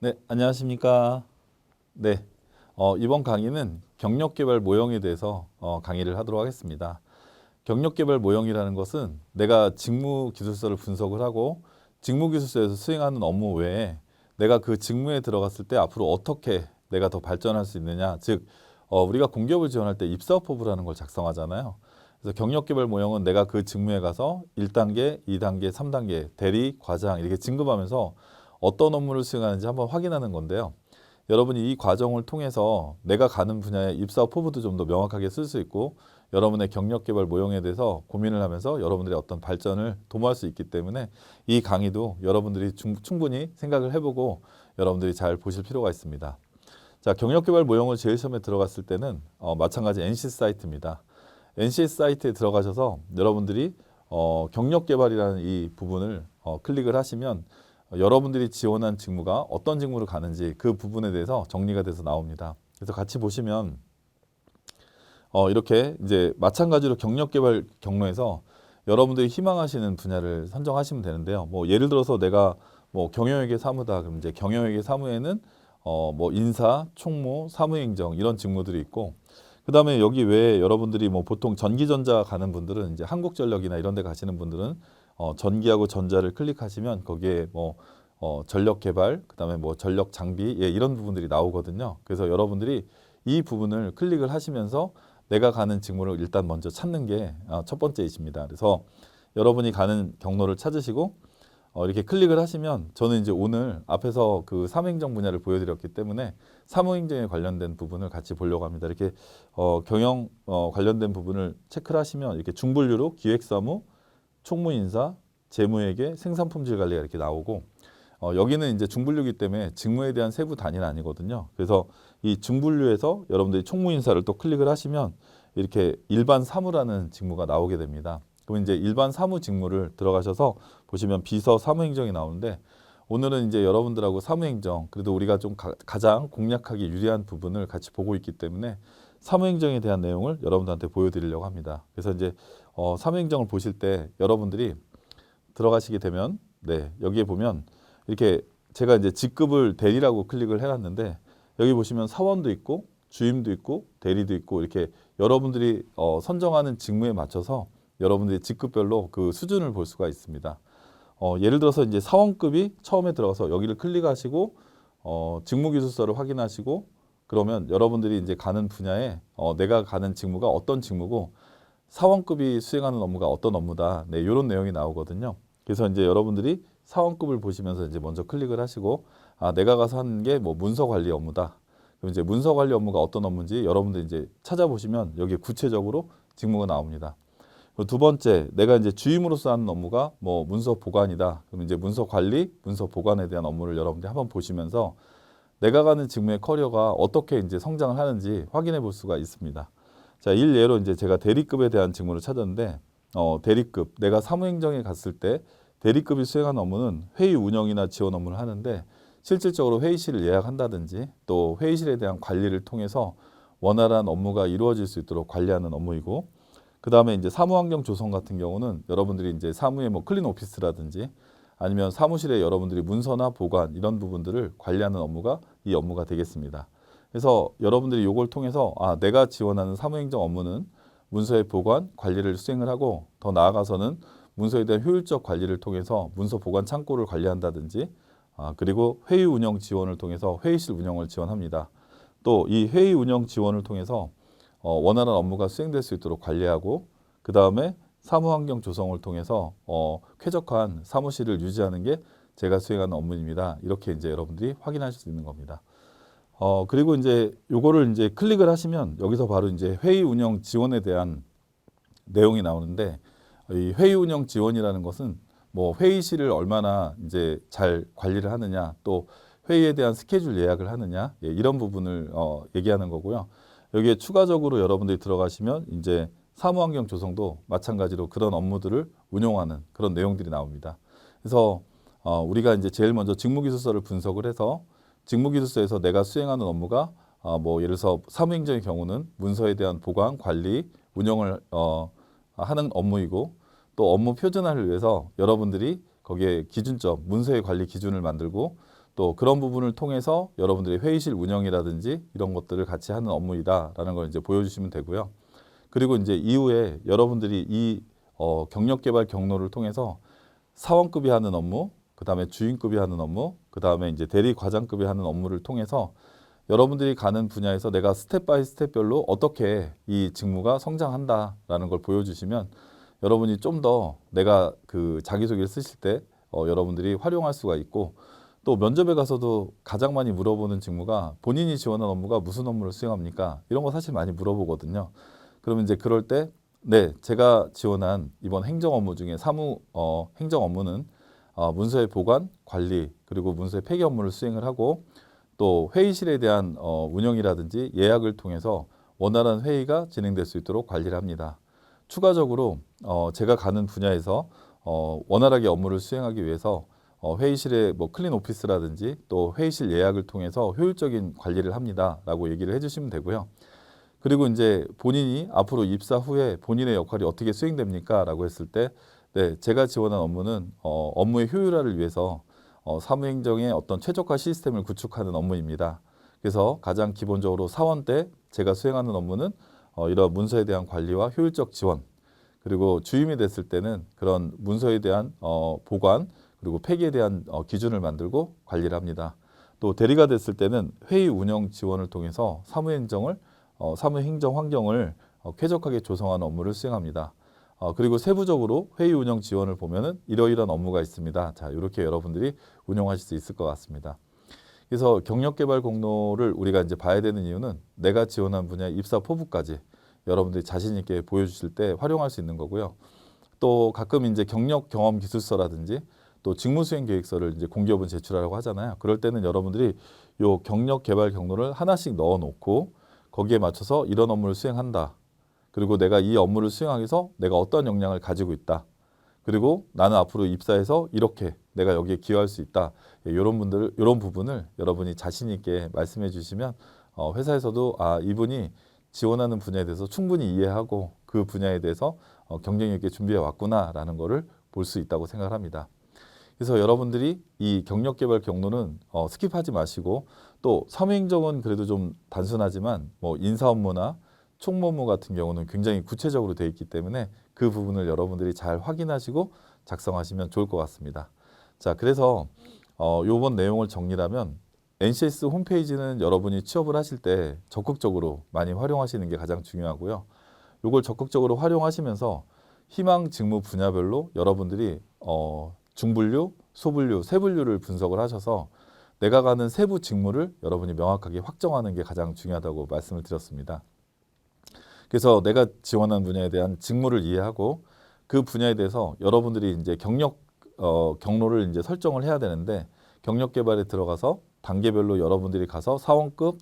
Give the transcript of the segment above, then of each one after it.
네, 안녕하십니까. 네, 이번 강의는 경력개발 모형에 대해서 강의를 하도록 하겠습니다. 경력개발 모형이라는 것은 내가 직무기술서를 분석을 하고 직무기술서에서 수행하는 업무 외에 내가 그 직무에 들어갔을 때 앞으로 어떻게 내가 더 발전할 수 있느냐, 즉 우리가 공기업을 지원할 때 입사업포부라는 걸 작성하잖아요. 그래서 경력개발 모형은 내가 그 직무에 가서 1단계, 2단계, 3단계, 대리, 과장 이렇게 진급하면서 어떤 업무를 수행하는지 한번 확인하는 건데요. 여러분이 이 과정을 통해서 내가 가는 분야의 입사 포부도 좀 더 명확하게 쓸 수 있고 여러분의 경력개발 모형에 대해서 고민을 하면서 여러분들의 어떤 발전을 도모할 수 있기 때문에 이 강의도 여러분들이 충분히 생각을 해보고 여러분들이 잘 보실 필요가 있습니다. 자, 경력개발 모형을 제일 처음에 들어갔을 때는 마찬가지 NC 사이트입니다. NC 사이트에 들어가셔서 여러분들이 경력개발이라는 이 부분을 클릭을 하시면 여러분들이 지원한 직무가 어떤 직무를 가는지 그 부분에 대해서 정리가 돼서 나옵니다. 그래서 같이 보시면 이렇게 이제 마찬가지로 경력개발 경로에서 여러분들이 희망하시는 분야를 선정하시면 되는데요. 뭐 예를 들어서 내가 뭐 경영회계 사무다 그럼 이제 경영회계 사무에는 뭐 인사, 총무, 사무행정 이런 직무들이 있고 그다음에 여기 외에 여러분들이 뭐 보통 전기전자 가는 분들은 이제 한국전력이나 이런 데 가시는 분들은 전기하고 전자를 클릭하시면 거기에 뭐 전력 개발, 그다음에 뭐 전력 장비 예, 이런 부분들이 나오거든요. 그래서 여러분들이 이 부분을 클릭을 하시면서 내가 가는 직무를 일단 먼저 찾는 게 첫 번째이십니다. 그래서 여러분이 가는 경로를 찾으시고 이렇게 클릭을 하시면 저는 이제 오늘 앞에서 그 사무행정 분야를 보여드렸기 때문에 사무행정에 관련된 부분을 같이 보려고 합니다. 이렇게 경영 관련된 부분을 체크를 하시면 이렇게 중분류로 기획사무, 총무인사, 재무회계, 생산품질 관리가 이렇게 나오고 여기는 이제 중분류이기 때문에 직무에 대한 세부 단위는 아니거든요. 그래서 이 중분류에서 여러분들이 총무인사를 또 클릭을 하시면 이렇게 일반 사무라는 직무가 나오게 됩니다. 그럼 이제 일반 사무 직무를 들어가셔서 보시면 비서 사무행정이 나오는데 오늘은 이제 여러분들하고 사무행정 그래도 우리가 좀 가장 공략하기 유리한 부분을 같이 보고 있기 때문에 사무행정에 대한 내용을 여러분들한테 보여드리려고 합니다. 그래서 이제 사무행정을 보실 때 여러분들이 들어가시게 되면 네 여기에 보면 이렇게 제가 이제 직급을 대리라고 클릭을 해놨는데 여기 보시면 사원도 있고 주임도 있고 대리도 있고 이렇게 여러분들이 선정하는 직무에 맞춰서 여러분들이 직급별로 그 수준을 볼 수가 있습니다. 예를 들어서 이제 사원급이 처음에 들어가서 여기를 클릭하시고 직무기술서를 확인하시고 그러면 여러분들이 이제 가는 분야에 내가 가는 직무가 어떤 직무고 사원급이 수행하는 업무가 어떤 업무다. 네, 이런 내용이 나오거든요. 그래서 이제 여러분들이 사원급을 보시면서 이제 먼저 클릭을 하시고 내가 가서 하는 게 뭐 문서 관리 업무다. 그럼 이제 문서 관리 업무가 어떤 업무인지 여러분들이 이제 찾아보시면 여기에 구체적으로 직무가 나옵니다. 그리고 두 번째, 내가 이제 주임으로서 하는 업무가 뭐 문서 보관이다. 그럼 이제 문서 관리, 문서 보관에 대한 업무를 여러분들이 한번 보시면서 내가 가는 직무의 커리어가 어떻게 이제 성장을 하는지 확인해 볼 수가 있습니다. 자, 일례로 이제 제가 대리급에 대한 직무를 찾았는데 대리급, 내가 사무행정에 갔을 때 대리급이 수행하는 업무는 회의 운영이나 지원 업무를 하는데 실질적으로 회의실을 예약한다든지 또 회의실에 대한 관리를 통해서 원활한 업무가 이루어질 수 있도록 관리하는 업무이고 그 다음에 이제 사무환경 조성 같은 경우는 여러분들이 이제 사무에 뭐 클린 오피스라든지 아니면 사무실에 여러분들이 문서나 보관 이런 부분들을 관리하는 업무가 이 업무가 되겠습니다. 그래서 여러분들이 이걸 통해서 내가 지원하는 사무행정 업무는 문서의 보관, 관리를 수행을 하고 더 나아가서는 문서에 대한 효율적 관리를 통해서 문서 보관 창고를 관리한다든지 그리고 회의 운영 지원을 통해서 회의실 운영을 지원합니다. 또 이 회의 운영 지원을 통해서 원활한 업무가 수행될 수 있도록 관리하고 그 다음에 사무환경 조성을 통해서 쾌적한 사무실을 유지하는 게 제가 수행하는 업무입니다. 이렇게 이제 여러분들이 확인하실 수 있는 겁니다. 그리고 이제 요거를 이제 클릭을 하시면 여기서 바로 이제 회의 운영 지원에 대한 내용이 나오는데 이 회의 운영 지원이라는 것은 뭐 회의실을 얼마나 이제 잘 관리를 하느냐 또 회의에 대한 스케줄 예약을 하느냐 예, 이런 부분을 얘기하는 거고요. 여기에 추가적으로 여러분들이 들어가시면 이제 사무환경 조성도 마찬가지로 그런 업무들을 운용하는 그런 내용들이 나옵니다. 그래서 우리가 이제 제일 먼저 직무기술서를 분석을 해서 직무기술서에서 내가 수행하는 업무가 뭐 예를 들어서 사무행정의 경우는 문서에 대한 보관, 관리, 운영을 하는 업무이고 또 업무 표준화를 위해서 여러분들이 거기에 기준점, 문서의 관리 기준을 만들고 또 또 그런 부분을 통해서 여러분들이 회의실 운영이라든지 이런 것들을 같이 하는 업무이다라는 걸 이제 보여주시면 되고요. 그리고 이제 이후에 여러분들이 이 경력 개발 경로를 통해서 사원급이 하는 업무, 그 다음에 주임급이 하는 업무, 그 다음에 이제 대리 과장급이 하는 업무를 통해서 여러분들이 가는 분야에서 내가 스텝 바이 스텝별로 어떻게 이 직무가 성장한다라는 걸 보여주시면 여러분이 좀 더 내가 그 자기소개를 쓰실 때 여러분들이 활용할 수가 있고, 또 면접에 가서도 가장 많이 물어보는 직무가 본인이 지원한 업무가 무슨 업무를 수행합니까? 이런 거 사실 많이 물어보거든요. 그러면 이제 그럴 때 네, 제가 지원한 이번 행정 업무 중에 행정 업무는 문서의 보관, 관리, 그리고 문서의 폐기 업무를 수행을 하고, 또 회의실에 대한 운영이라든지 예약을 통해서 원활한 회의가 진행될 수 있도록 관리를 합니다. 추가적으로 제가 가는 분야에서 원활하게 업무를 수행하기 위해서 회의실의 뭐 클린 오피스라든지 또 회의실 예약을 통해서 효율적인 관리를 합니다라고 얘기를 해주시면 되고요. 그리고 이제 본인이 앞으로 입사 후에 본인의 역할이 어떻게 수행됩니까? 라고 했을 때, 네, 제가 지원한 업무는 업무의 효율화를 위해서 사무행정의 어떤 최적화 시스템을 구축하는 업무입니다. 그래서 가장 기본적으로 사원 때 제가 수행하는 업무는 이러한 문서에 대한 관리와 효율적 지원, 그리고 주임이 됐을 때는 그런 문서에 대한 보관, 그리고 폐기에 대한 기준을 만들고 관리를 합니다. 또 대리가 됐을 때는 회의 운영 지원을 통해서 사무행정 환경을 쾌적하게 조성하는 업무를 수행합니다. 그리고 세부적으로 회의 운영 지원을 보면은 이러이러한 업무가 있습니다. 자, 이렇게 여러분들이 운영하실 수 있을 것 같습니다. 그래서 경력 개발 공로를 우리가 이제 봐야 되는 이유는 내가 지원한 분야의 입사 포부까지 여러분들이 자신 있게 보여주실 때 활용할 수 있는 거고요. 또 가끔 이제 경력 경험 기술서라든지 또 직무 수행 계획서를 이제 공기업은 제출하라고 하잖아요. 그럴 때는 여러분들이 요 경력 개발 경로를 하나씩 넣어 놓고 거기에 맞춰서 이런 업무를 수행한다. 그리고 내가 이 업무를 수행하기 위해서 내가 어떤 역량을 가지고 있다. 그리고 나는 앞으로 입사해서 이렇게 내가 여기에 기여할 수 있다. 이런 부분을 여러분이 자신 있게 말씀해 주시면 회사에서도 이분이 지원하는 분야에 대해서 충분히 이해하고 그 분야에 대해서 경쟁력 있게 준비해 왔구나라는 거를 볼 수 있다고 생각을 합니다. 그래서 여러분들이 이 경력 개발 경로는 스킵하지 마시고, 또 사무행정은 그래도 좀 단순하지만 뭐 인사 업무나 총무 업무 같은 경우는 굉장히 구체적으로 되어 있기 때문에 그 부분을 여러분들이 잘 확인하시고 작성하시면 좋을 것 같습니다. 자, 그래서 요번 내용을 정리하면 NCS 홈페이지는 여러분이 취업을 하실 때 적극적으로 많이 활용하시는 게 가장 중요하고요. 요걸 적극적으로 활용하시면서 희망 직무 분야별로 여러분들이 중분류, 소분류, 세분류를 분석을 하셔서 내가 가는 세부 직무를 여러분이 명확하게 확정하는 게 가장 중요하다고 말씀을 드렸습니다. 그래서 내가 지원한 분야에 대한 직무를 이해하고 그 분야에 대해서 여러분들이 이제 경로를 이제 설정을 해야 되는데, 경력 개발에 들어가서 단계별로 여러분들이 가서 사원급,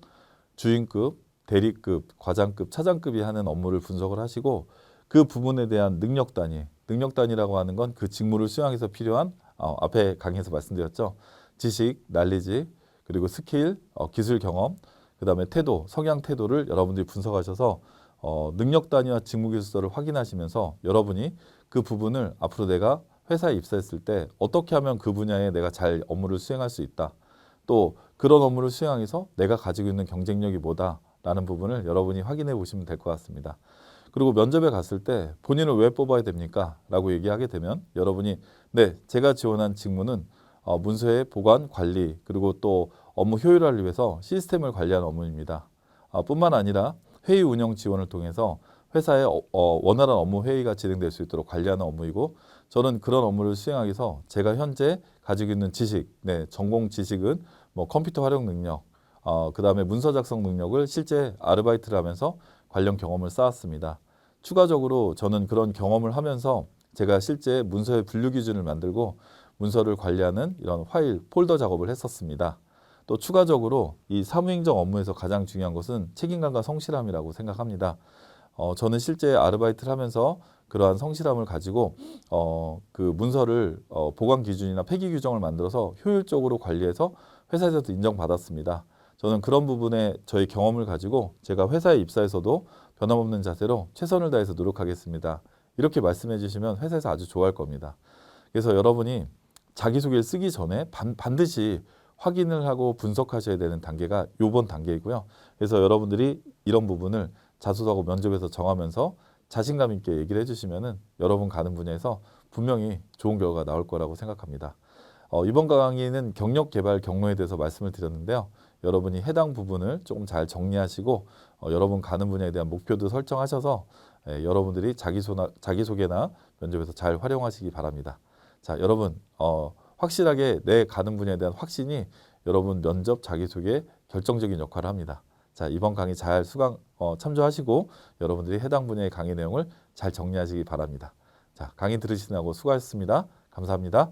주임급, 대리급, 과장급, 차장급이 하는 업무를 분석을 하시고 그 부분에 대한 능력 단위라고 하는 건 그 직무를 수행해서 필요한 앞에 강의에서 말씀드렸죠. 지식, 날리지, 그리고 스킬, 기술 경험, 그 다음에 태도, 성향 태도를 여러분들이 분석하셔서 능력 단위와 직무 기술서를 확인하시면서 여러분이 그 부분을 앞으로 내가 회사에 입사했을 때 어떻게 하면 그 분야에 내가 잘 업무를 수행할 수 있다. 또 그런 업무를 수행하기 위해서 내가 가지고 있는 경쟁력이 뭐다라는 부분을 여러분이 확인해 보시면 될 것 같습니다. 그리고 면접에 갔을 때 본인을 왜 뽑아야 됩니까? 라고 얘기하게 되면 여러분이 네, 제가 지원한 직무는 문서의 보관, 관리, 그리고 또 업무 효율화를 위해서 시스템을 관리하는 업무입니다. 뿐만 아니라 회의 운영 지원을 통해서 회사의 원활한 업무 회의가 진행될 수 있도록 관리하는 업무이고, 저는 그런 업무를 수행하기 위해서 제가 현재 가지고 있는 지식, 전공 지식은 뭐 컴퓨터 활용 능력, 그 다음에 문서 작성 능력을 실제 아르바이트를 하면서 관련 경험을 쌓았습니다. 추가적으로 저는 그런 경험을 하면서 제가 실제 문서의 분류 기준을 만들고 문서를 관리하는 이런 파일, 폴더 작업을 했었습니다. 또 추가적으로 이 사무행정 업무에서 가장 중요한 것은 책임감과 성실함이라고 생각합니다. 저는 실제 아르바이트를 하면서 그러한 성실함을 가지고 그 문서를 보관 기준이나 폐기 규정을 만들어서 효율적으로 관리해서 회사에서도 인정받았습니다. 저는 그런 부분에 저희 경험을 가지고 제가 회사에 입사해서도 변함없는 자세로 최선을 다해서 노력하겠습니다. 이렇게 말씀해 주시면 회사에서 아주 좋아할 겁니다. 그래서 여러분이 자기소개를 쓰기 전에 반드시 확인을 하고 분석하셔야 되는 단계가 요번 단계이고요. 그래서 여러분들이 이런 부분을 자소서하고 면접에서 정하면서 자신감 있게 얘기를 해주시면은 여러분 가는 분야에서 분명히 좋은 결과가 나올 거라고 생각합니다. 이번 강의는 경력 개발 경로에 대해서 말씀을 드렸는데요. 여러분이 해당 부분을 조금 잘 정리하시고 여러분 가는 분야에 대한 목표도 설정하셔서 여러분들이 자기소개나 면접에서 잘 활용하시기 바랍니다. 자, 여러분 확실하게 내 가는 분야에 대한 확신이 여러분 면접 자기소개에 결정적인 역할을 합니다. 자, 이번 강의 잘 참조하시고 여러분들이 해당 분야의 강의 내용을 잘 정리하시기 바랍니다. 자, 강의 들으시느라고 수고하셨습니다. 감사합니다.